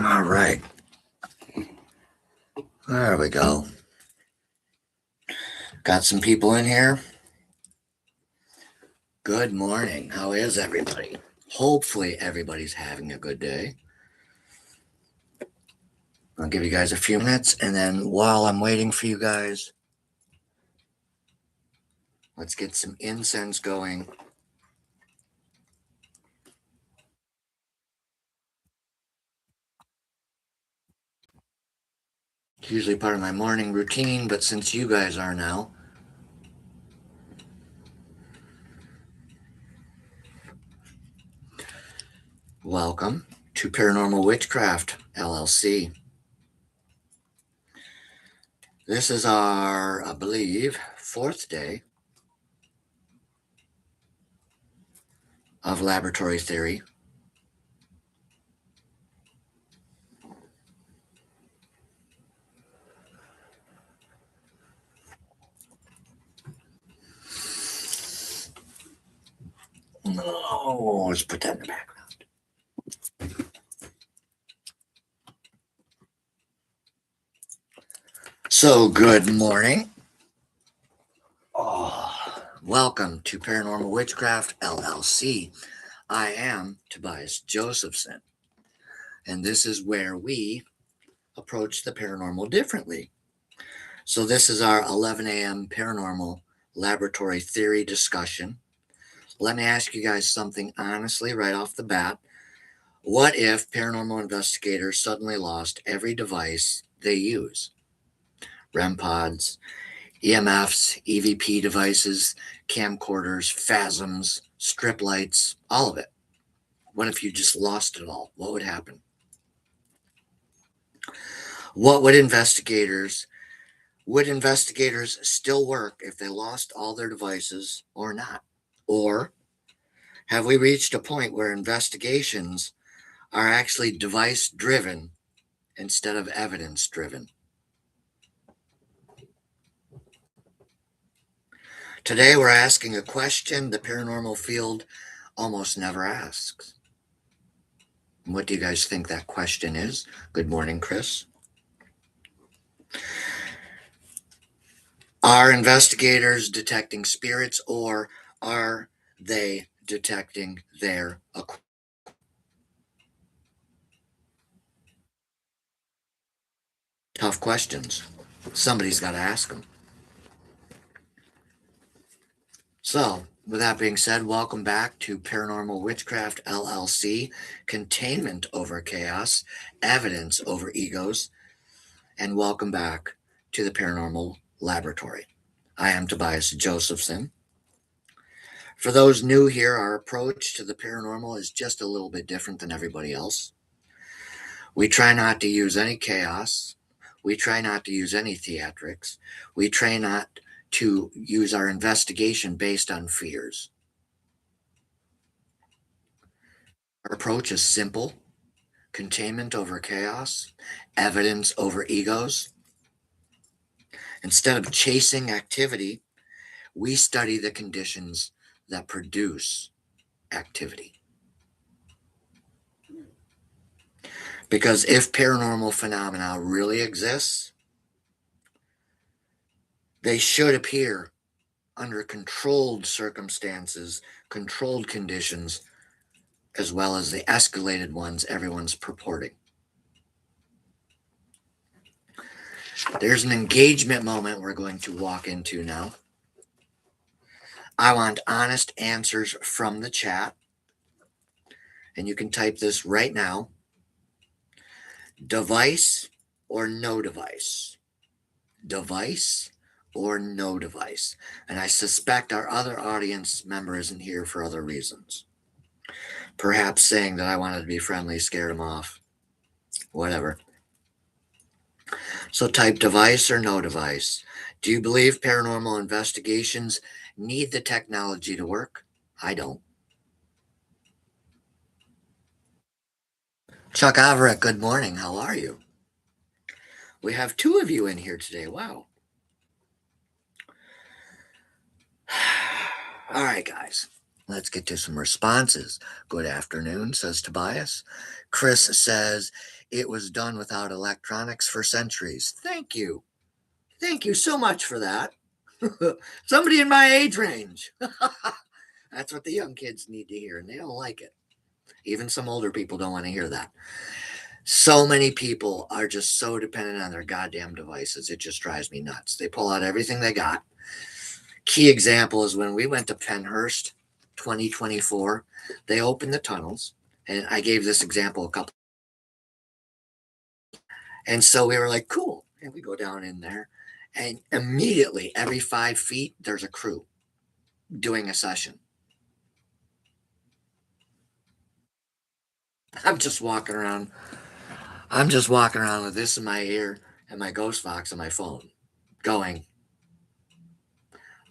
All right. There we go. Got some people in here. Good morning. How is everybody? Hopefully, everybody's having a good day. I'll give you guys a few minutes, and then while I'm waiting for you guys, let's get some incense going. It's usually part of my morning routine, but since you guys are now, welcome to Paranormal Witchcraft, LLC. This is our, I believe, 4th day of laboratory theory. Oh, let's put that in the background. So, good morning. Welcome to Paranormal Witchcraft, LLC. I am Tobias Josephson, and this is where we approach the paranormal differently. So, this is our 11 a.m. Paranormal Laboratory Theory discussion. Let me ask you guys something honestly right off the bat. What if paranormal investigators suddenly lost every device they use? REM pods, EMFs, EVP devices, camcorders, phasms, strip lights, all of it. What if you just lost it all? What would happen? Would investigators still work if they lost all their devices or not? Or have we reached a point where investigations are actually device driven instead of evidence driven? Today, we're asking a question the paranormal field almost never asks. What do you guys think that question is? Good morning, Chris. Are investigators detecting spirits, or are they detecting their tough questions? Somebody's got to ask them. So, with that being said, welcome back to Paranormal Witchcraft LLC, Containment Over Chaos, Evidence Over Egos, and welcome back to the Paranormal Laboratory. I am Tobias Josephson. For those new here, our approach to the paranormal is just a little bit different than everybody else. We try not to use any chaos. We try not to use any theatrics. We try not to use our investigation based on fears. Our approach is simple: containment over chaos, evidence over egos. Instead of chasing activity, we study the conditions that produce activity. Because if paranormal phenomena really exists, they should appear under controlled circumstances, controlled conditions, as well as the escalated ones everyone's purporting. There's an engagement moment we're going to walk into now. I want honest answers from the chat, and you can type this right now. Device or no device? Device or no device? And I suspect our other audience member isn't here for other reasons. Perhaps saying that I wanted to be friendly scared him off. Whatever. So type device or no device. Do you believe paranormal investigations need the technology to work? I don't. Chuck Averitt, good morning. How are you? We have 2 of you in here today. Wow. All right, guys. Let's get to some responses. Good afternoon, says Tobias. Chris says, It was done without electronics for centuries. Thank you. Thank you so much for that. Somebody in my age range. That's what the young kids need to hear, and they don't like it. Even some older people don't want to hear that. So many people are just so dependent on their goddamn devices. It just drives me nuts. They pull out everything they got. Key example is when we went to Pennhurst 2024, they opened the tunnels. And I gave this example a couple. And so we were like, cool. And we go down in there. And immediately, every 5 feet, there's a crew doing a session. I'm just walking around. I'm just walking around with this in my ear and my Ghost Fox on my phone, going,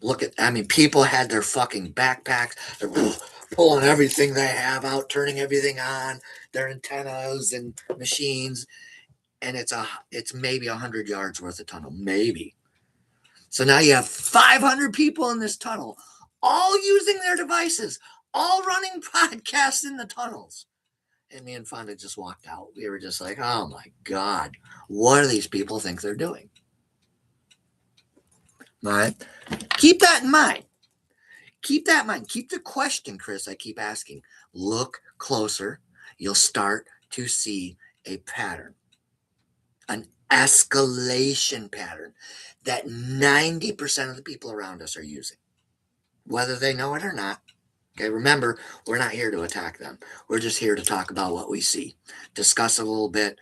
look at, I mean, people had their fucking backpacks. They're pulling everything they have out, turning everything on, their antennas and machines. And it's maybe 100 yards worth of tunnel, maybe. So now you have 500 people in this tunnel, all using their devices, all running podcasts in the tunnels. And me and Fonda just walked out. We were just like, oh my God, what do these people think they're doing? All right. Keep that in mind. Keep that in mind. Keep the question, Chris, I keep asking. Look closer. You'll start to see a pattern, an escalation pattern that 90% of the people around us are using, whether they know it or not. Okay, remember, we're not here to attack them. We're just here to talk about what we see, discuss a little bit,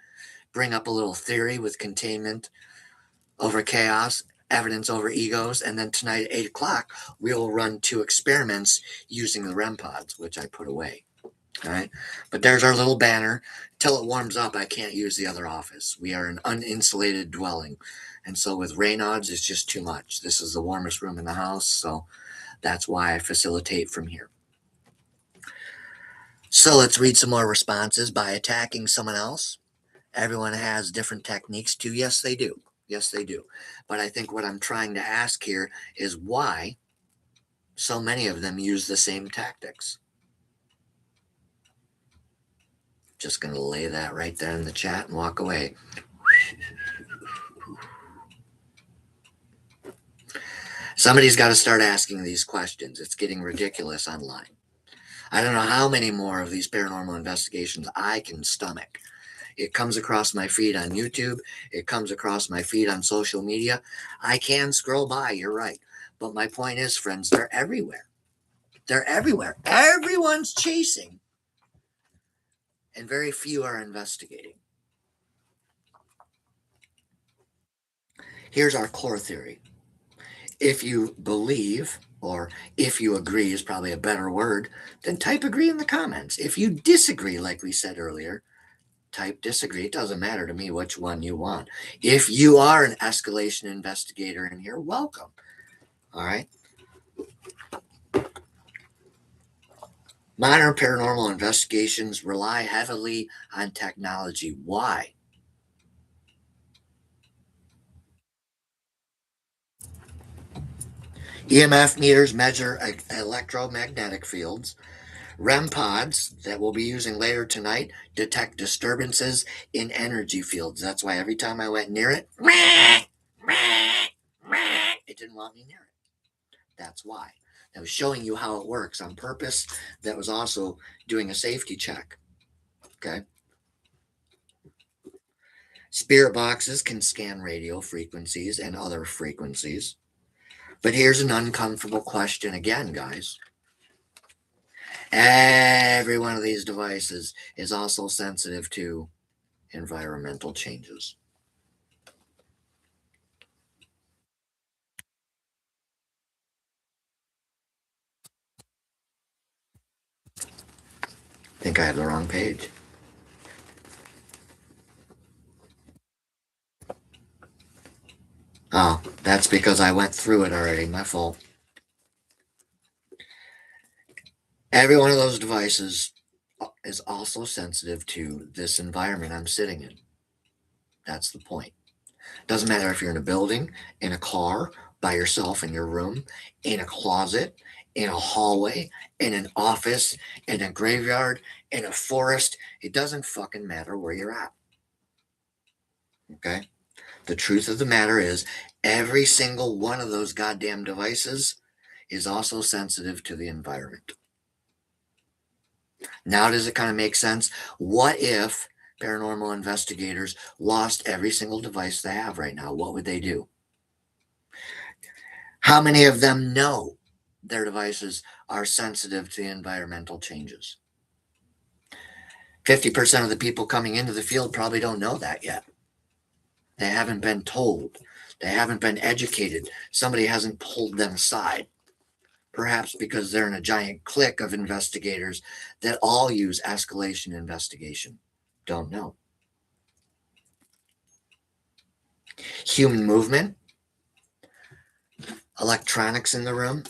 bring up a little theory with containment over chaos, evidence over egos, and then tonight at 8 o'clock, we will run 2 experiments using the REM pods, which I put away. All right, but there's our little banner. Till it warms up, I can't use the other office. We are an uninsulated dwelling, and so with Raynaud's, it's just too much. This is the warmest room in the house, so that's why I facilitate from here. So let's read some more responses by attacking someone else. Everyone has different techniques too. Yes, they do. Yes, they do. But I think what I'm trying to ask here is why so many of them use the same tactics. Just going to lay that right there in the chat and walk away. Somebody's got to start asking these questions. It's getting ridiculous online. I don't know how many more of these paranormal investigations I can stomach. It comes across my feed on YouTube. It comes across my feed on social media. I can scroll by, you're right. But my point is, friends, they're everywhere. They're everywhere. Everyone's chasing, and very few are investigating. Here's our core theory. If you believe, or if you agree is probably a better word, then type agree in the comments. If you disagree, like we said earlier, type disagree. It doesn't matter to me which one you want. If you are an escalation investigator in here, welcome. All right. Modern paranormal investigations rely heavily on technology. Why? EMF meters measure electromagnetic fields. REM pods that we'll be using later tonight detect disturbances in energy fields. That's why every time I went near it, it didn't want me near it. That's why. I was showing you how it works on purpose. That was also doing a safety check. Okay. Spirit boxes can scan radio frequencies and other frequencies. But here's an uncomfortable question again, guys. Every one of these devices is also sensitive to environmental changes. I think I have the wrong page. Oh, that's because I went through it already. My fault. Every one of those devices is also sensitive to this environment I'm sitting in. That's the point. Doesn't matter if you're in a building, in a car, by yourself in your room, in a closet, in a hallway, in an office, in a graveyard, in a forest. It doesn't fucking matter where you're at. Okay? The truth of the matter is, every single one of those goddamn devices is also sensitive to the environment. Now, does it kind of make sense? What if paranormal investigators lost every single device they have right now? What would they do? How many of them know their devices are sensitive to the environmental changes? 50% of the people coming into the field probably don't know that yet. They haven't been told. They haven't been educated. Somebody hasn't pulled them aside. Perhaps because they're in a giant clique of investigators that all use escalation investigation. Don't know. Human movement, electronics in the room,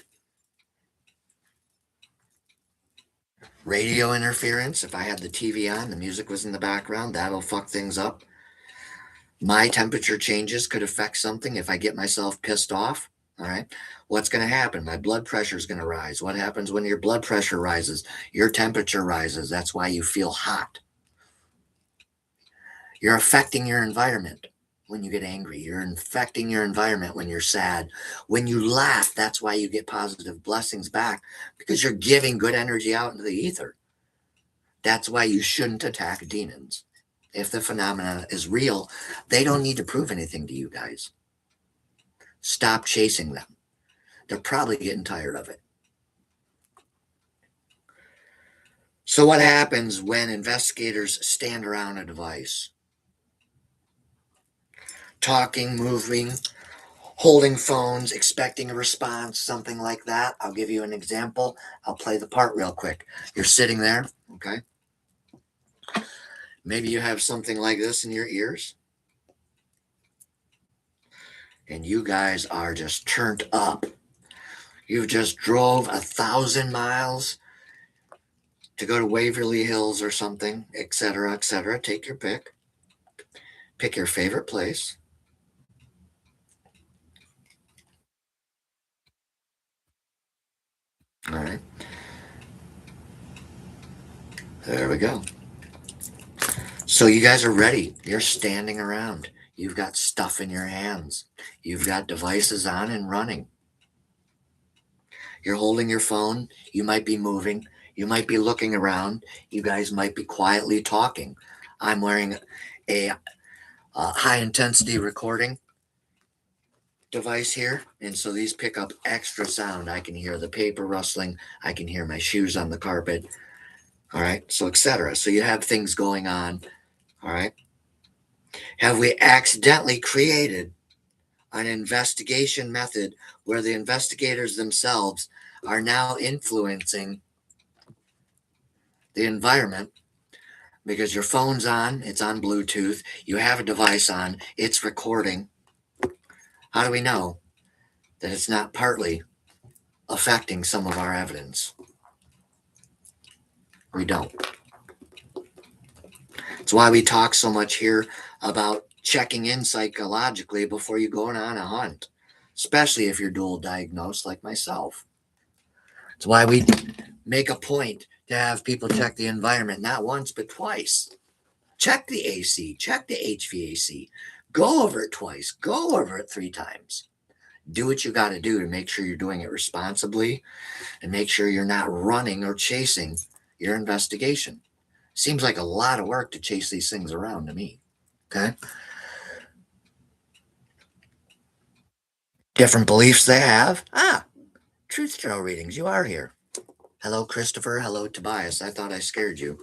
radio interference. If I had the TV on, the music was in the background, that'll fuck things up. My temperature changes could affect something if I get myself pissed off. All right. What's going to happen? My blood pressure is going to rise. What happens when your blood pressure rises? Your temperature rises. That's why you feel hot. You're affecting your environment when you get angry. You're infecting your environment when you're sad. When you laugh, that's why you get positive blessings back, because you're giving good energy out into the ether. That's why you shouldn't attack demons. If the phenomena is real, they don't need to prove anything to you guys. Stop chasing them. They're probably getting tired of it. So, what happens when investigators stand around a device? Talking, moving, holding phones, expecting a response, something like that. I'll give you an example. I'll play the part real quick. You're sitting there, okay? Maybe you have something like this in your ears, and you guys are just turned up. You've just drove 1,000 miles to go to Waverly Hills or something, etc., etc. Take your pick. Pick your favorite place. All right. There we go. So you guys are ready. You're standing around. You've got stuff in your hands. You've got devices on and running. You're holding your phone. You might be moving. You might be looking around. You guys might be quietly talking. I'm wearing a high intensity recording device here. And so these pick up extra sound. I can hear the paper rustling. I can hear my shoes on the carpet. All right. So, etc. So you have things going on. All right. Have we accidentally created an investigation method where the investigators themselves are now influencing the environment? Because your phone's on, it's on Bluetooth, you have a device on, it's recording. How do we know that it's not partly affecting some of our evidence? We don't. It's why we talk so much here about checking in psychologically before you go on a hunt, especially if you're dual diagnosed like myself. It's why we make a point to have people check the environment not once but twice. Check the AC, check the HVAC, go over it twice, go over it 3 times. Do what you got to do to make sure you're doing it responsibly and make sure you're not running or chasing your investigation. Seems like a lot of work to chase these things around to me. Okay. Different beliefs they have. Truth tarot readings. You are here. Hello, Christopher. Hello, Tobias. I thought I scared you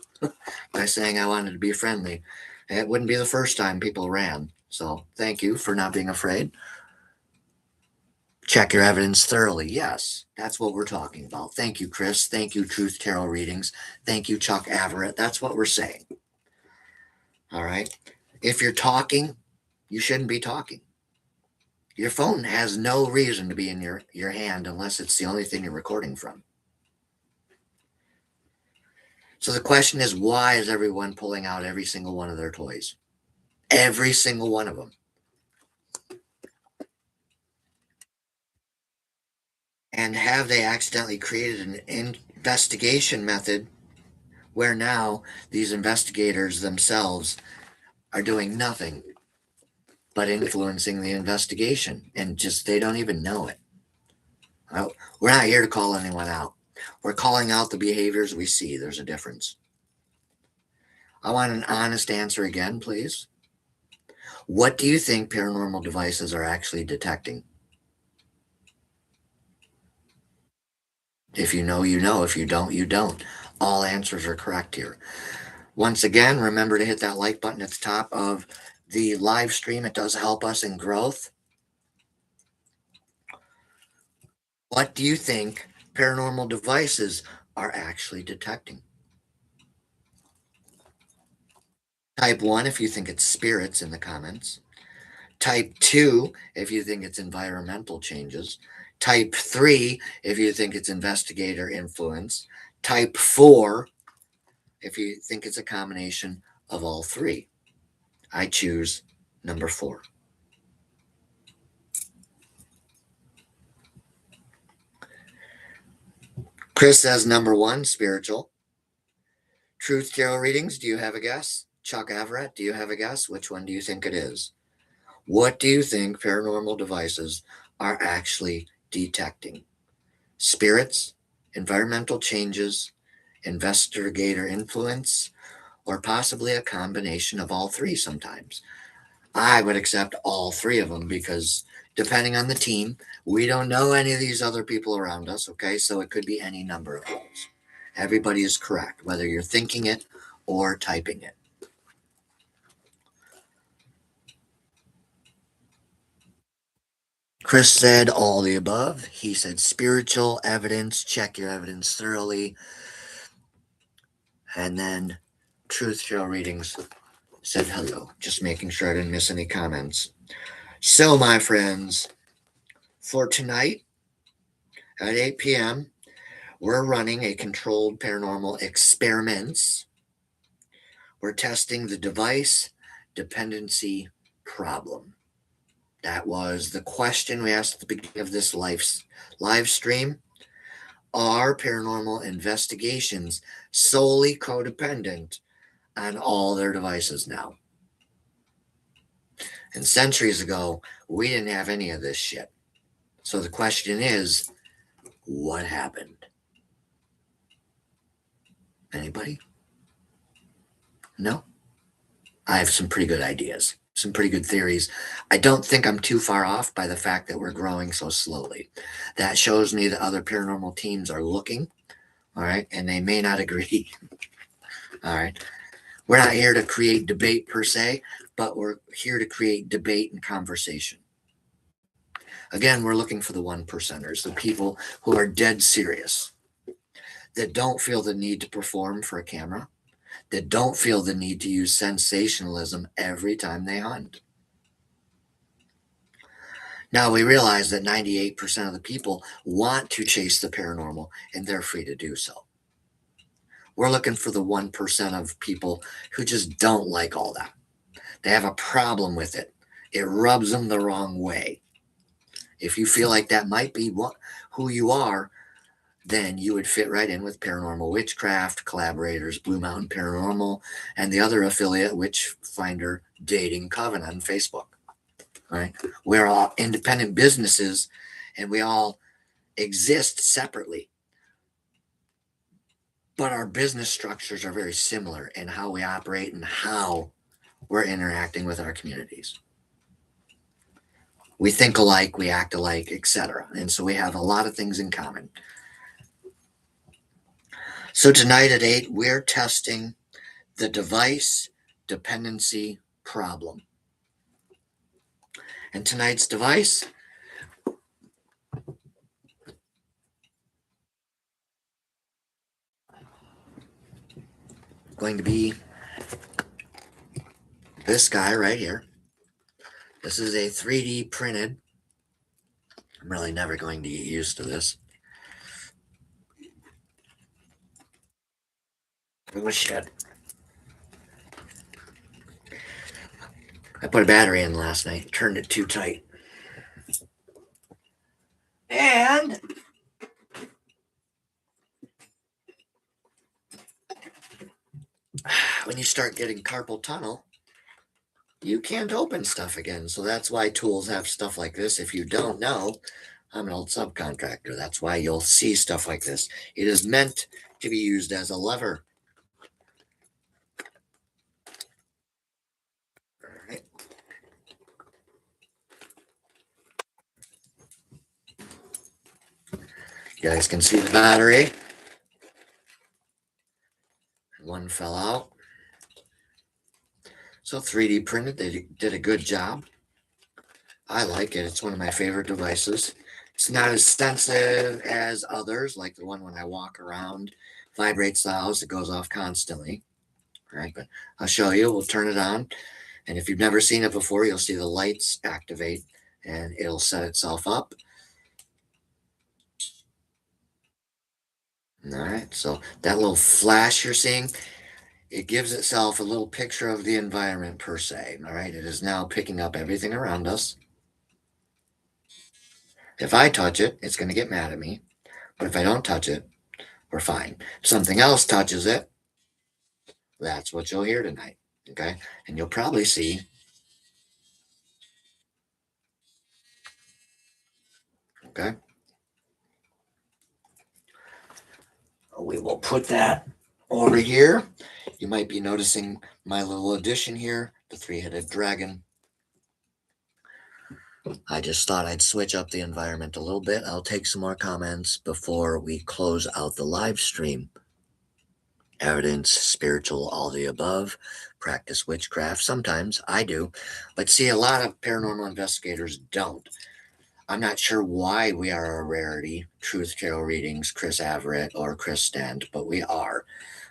by saying I wanted to be friendly. It wouldn't be the first time people ran. So thank you for not being afraid. Check your evidence thoroughly. Yes, that's what we're talking about. Thank you, Chris. Thank you, Truth Tarot Readings. Thank you, Chuck Averett. That's what we're saying. All right. If you're talking, you shouldn't be talking. Your phone has no reason to be in your hand unless it's the only thing you're recording from. So the question is, why is everyone pulling out every single one of their toys? Every single one of them. And have they accidentally created an investigation method where now these investigators themselves are doing nothing but influencing the investigation, and just they don't even know it. We're not here to call anyone out. We're calling out the behaviors we see. There's a difference. I want an honest answer again, please. What do you think paranormal devices are actually detecting? If you know, you know. If you don't, you don't. All answers are correct here. Once again, remember to hit that like button at the top of the live stream. It does help us in growth. What do you think paranormal devices are actually detecting? Type 1 if you think it's spirits in the comments. Type 2 if you think it's environmental changes. Type 3 if you think it's investigator influence. Type 4 if you think it's a combination of all three. I choose number 4. Chris says number 1, spiritual. Truth tarot readings, do you have a guess? Chuck Everett, do you have a guess? Which one do you think it is? What do you think paranormal devices are actually detecting? Spirits, environmental changes, investigator influence, or possibly a combination of all three sometimes? I would accept all three of them because depending on the team, we don't know any of these other people around us, okay? So it could be any number of those. Everybody is correct, whether you're thinking it or typing it. Chris said all the above. He said spiritual evidence, check your evidence thoroughly. And then truth tarot readings said hello, just making sure I didn't miss any comments. So, my friends, for tonight at 8 p.m., we're running a controlled paranormal experiments. We're testing the device dependency problem. That was the question we asked at the beginning of this live stream. Are paranormal investigations solely codependent on all their devices now? And centuries ago, we didn't have any of this shit. So the question is, what happened? Anybody? No? I have some pretty good ideas, some pretty good theories. I don't think I'm too far off by the fact that we're growing so slowly. That shows me that other paranormal teams are looking, all right, and they may not agree. All right. We're not here to create debate per se, but we're here to create debate and conversation. Again, we're looking for the 1%ers, the people who are dead serious, that don't feel the need to perform for a camera, that don't feel the need to use sensationalism every time they hunt. Now, we realize that 98% of the people want to chase the paranormal, and they're free to do so. We're looking for the 1% of people who just don't like all that. They have a problem with it. It rubs them the wrong way. If you feel like that might be who you are, then you would fit right in with Paranormal Witchcraft, Collaborators, Blue Mountain Paranormal, and the other affiliate, Witchfinder Dating Coven on Facebook. Right? We're all independent businesses, and we all exist separately. But our business structures are very similar in how we operate and how we're interacting with our communities. We think alike, we act alike, etc. And so we have a lot of things in common. So tonight at 8, we're testing the device dependency problem. And tonight's device going to be this guy right here. This is a 3D printed. I'm really never going to get used to this. Oh shit. I put a battery in last night, turned it too tight. And when you start getting carpal tunnel, you can't open stuff again. So that's why tools have stuff like this. If you don't know, I'm an old subcontractor. That's why you'll see stuff like this. It is meant to be used as a lever. All right. You guys can see the battery. One fell out. So 3D printed, they did a good job. I like it. It's one of my favorite devices. It's not as sensitive as others, like the one when I walk around, vibrates the house, it goes off constantly. All right, but I'll show you. We'll turn it on. And if you've never seen it before, you'll see the lights activate and it'll set itself up. All right, so that little flash you're seeing, it gives itself a little picture of the environment per se. All right, it is now picking up everything around us. If I touch it, it's going to get mad at me. But if I don't touch it, we're fine. If something else touches it, that's what you'll hear tonight. Okay, and you'll probably see. Okay, we will put that over here. You might be noticing my little addition here, the three-headed dragon. I just thought I'd switch up the environment a little bit. I'll take some more comments before we close out the live stream. Evidence, spiritual, all the above. Practice witchcraft. Sometimes I do. But see, a lot of paranormal investigators don't. I'm not sure why we are a rarity, Truth Tarot Readings, Chris Averett, or Chris Stent, but we are.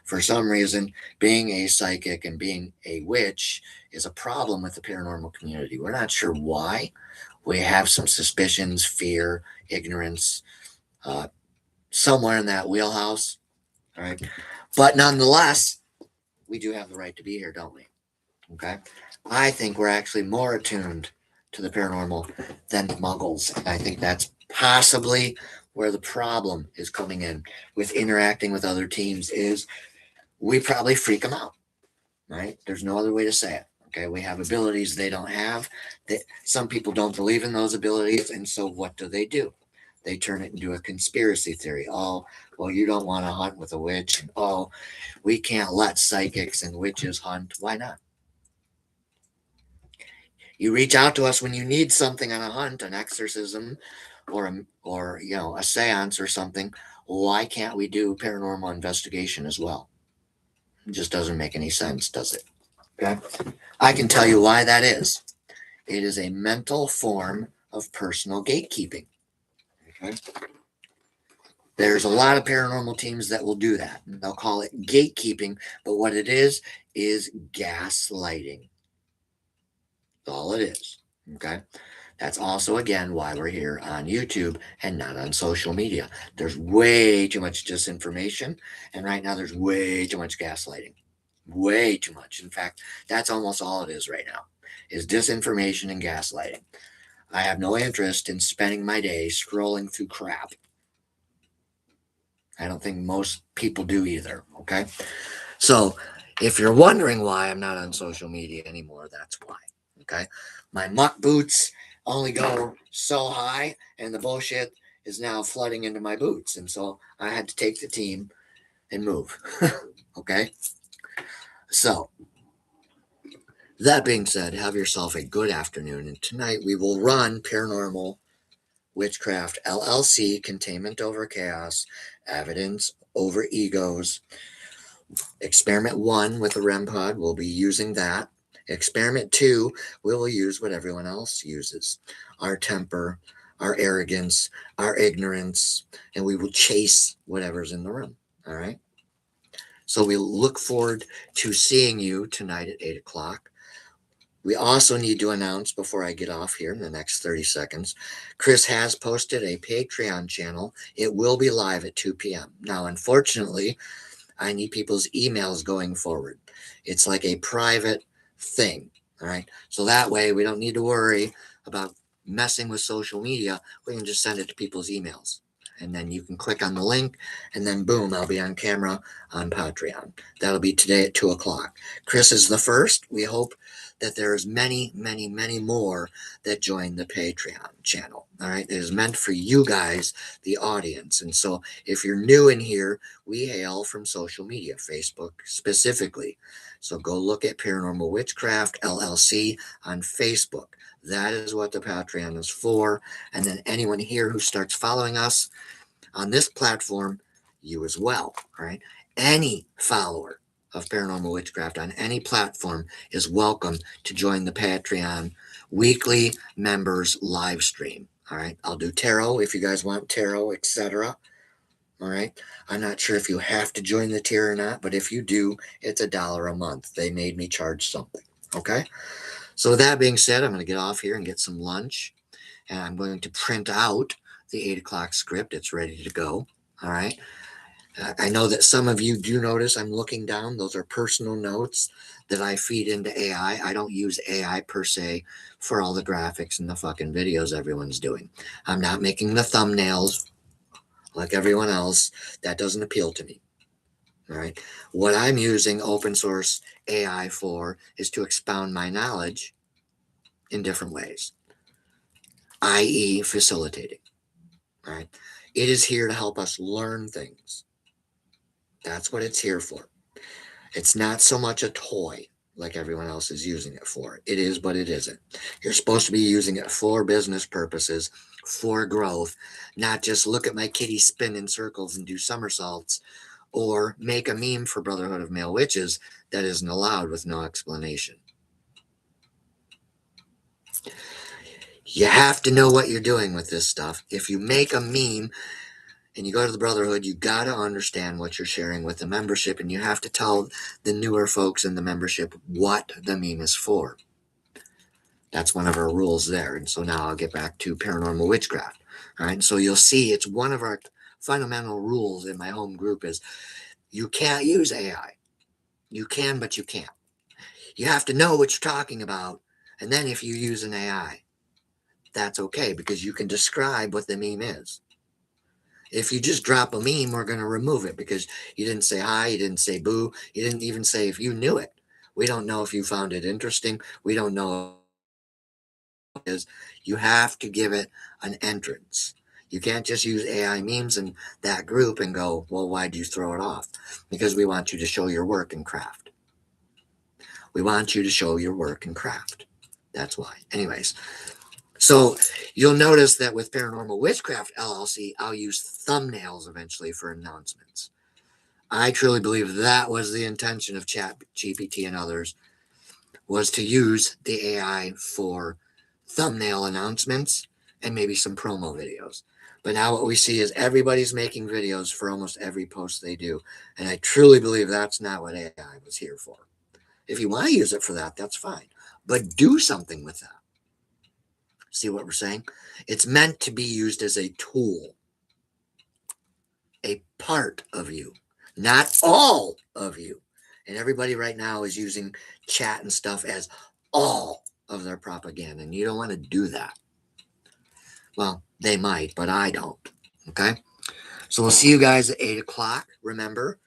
For some reason, being a psychic and being a witch is a problem with the paranormal community. We're not sure why. We have some suspicions, fear, ignorance, somewhere in that wheelhouse. All right. But nonetheless, we do have the right to be here, don't we? Okay. I think we're actually more attuned to the paranormal than the muggles. And I think that's possibly where the problem is coming in with interacting with other teams is we probably freak them out, right? There's no other way to say it. Okay, we have abilities they don't have. Some people don't believe in those abilities, and so what do? They turn it into a conspiracy theory. Oh, well, you don't want to hunt with a witch. And, oh, we can't let psychics and witches hunt. Why not? You reach out to us when you need something on a hunt, an exorcism, or a séance or something. Why can't we do paranormal investigation as well? It just doesn't make any sense, does it? Okay. I can tell you why that is. It is a mental form of personal gatekeeping. Okay. There's a lot of paranormal teams that will do that. They'll call it gatekeeping, but what it is gaslighting. That's all it is. Okay. That's also, again, why we're here on YouTube and not on social media. There's way too much disinformation, and right now there's way too much gaslighting. Way too much. In fact, that's almost all it is right now, is disinformation and gaslighting. I have no interest in spending my day scrolling through crap. I don't think most people do either, okay? So if you're wondering why I'm not on social media anymore, that's why, okay? My muck boots only go so high, and the bullshit is now flooding into my boots. And so I had to take the team and move, okay? So that being said, have yourself a good afternoon. And tonight we will run Paranormal Witchcraft LLC, Containment Over Chaos, Evidence Over Egos. Experiment 1 with the REM pod, we'll be using that. Experiment 2, we will use what everyone else uses. Our temper, our arrogance, our ignorance, and we will chase whatever's in the room. All right? So we look forward to seeing you tonight at 8 o'clock. We also need to announce before I get off here in the next 30 seconds, Chris has posted a Patreon channel. It will be live at 2 p.m. Now, unfortunately, I need people's emails going forward. It's like a private thing, all right? So that way we don't need to worry about messing with social media. We can just send it to people's emails. And then you can click on the link, and then boom, I'll be on camera on Patreon. That'll be today at 2 o'clock. Chris is the first. We hope that there's many, many, many more that join the Patreon channel. All right. It is meant for you guys, the audience. And so if you're new in here, we hail from social media, Facebook specifically. So go look at Paranormal Witchcraft LLC on Facebook. That is what the Patreon is for. And then anyone here who starts following us on this platform, you as well. All right. Any follower of Paranormal Witchcraft on any platform is welcome to join the Patreon weekly members live stream. All right. I'll do tarot if you guys want tarot, etc. All right. I'm not sure if you have to join the tier or not, but if you do, it's $1 a month. They made me charge something. Okay. So with that being said, I'm going to get off here and get some lunch, and I'm going to print out the 8 o'clock script. It's ready to go. All right. I know that some of you do notice I'm looking down. Those are personal notes that I feed into AI. I don't use AI per se for all the graphics and the fucking videos everyone's doing. I'm not making the thumbnails like everyone else. That doesn't appeal to me. All right. What I'm using open source AI for is to expound my knowledge in different ways, i.e., facilitating. All right. It is here to help us learn things. That's what it's here for. It's not so much a toy like everyone else is using it for. It is, but it isn't. You're supposed to be using it for business purposes, for growth, not just look at my kitty spin in circles and do somersaults, or make a meme for Brotherhood of Male Witches that isn't allowed with no explanation. You have to know what you're doing with this stuff. If you make a meme and you go to the Brotherhood, you got to understand what you're sharing with the membership, and you have to tell the newer folks in the membership what the meme is for. That's one of our rules there. And so now I'll get back to Paranormal Witchcraft. All right. So you'll see it's one of our fundamental rules in my home group is you can't use AI. You can, but you can't. You have to know what you're talking about. And then if you use an AI, that's okay, because you can describe what the meme is. If you just drop a meme, we're going to remove it because you didn't say hi, you didn't say boo, you didn't even say if you knew it. We don't know if you found it interesting. We don't know what it is. You have to give it an entrance. You can't just use AI memes in that group and go, well, why'd you throw it off? Because we want you to show your work and craft. We want you to show your work and craft. That's why. Anyways, so you'll notice that with Paranormal Witchcraft LLC, I'll use thumbnails eventually for announcements. I truly believe that was the intention of ChatGPT and others, was to use the AI for thumbnail announcements and maybe some promo videos. But now what we see is everybody's making videos for almost every post they do. And I truly believe that's not what AI was here for. If you want to use it for that, that's fine. But do something with that. See what we're saying? It's meant to be used as a tool, a part of you, not all of you. And everybody right now is using chat and stuff as all of their propaganda. And you don't want to do that. Well, they might, but I don't. Okay? So we'll see you guys at 8 o'clock. Remember,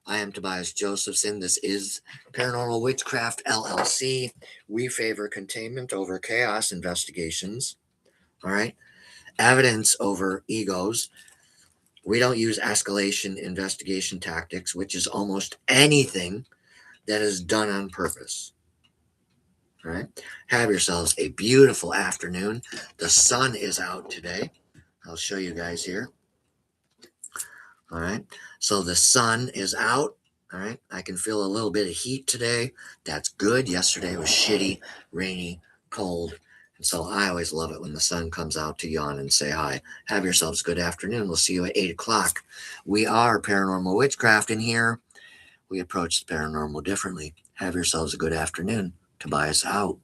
I am Tobias Josephson. This is Paranormal Witchcraft LLC. We favor containment over chaos investigations. All right? Evidence over egos. We don't use escalation investigation tactics, which is almost anything that is done on purpose. All right? Have yourselves a beautiful afternoon. The sun is out today. I'll show you guys here. All right. So the sun is out. All right. I can feel a little bit of heat today. That's good. Yesterday was shitty, rainy, cold. And so I always love it when the sun comes out to yawn and say hi. Have yourselves a good afternoon. We'll see you at 8 o'clock. We are Paranormal Witchcraft in here. We approach the paranormal differently. Have yourselves a good afternoon. Tobias out.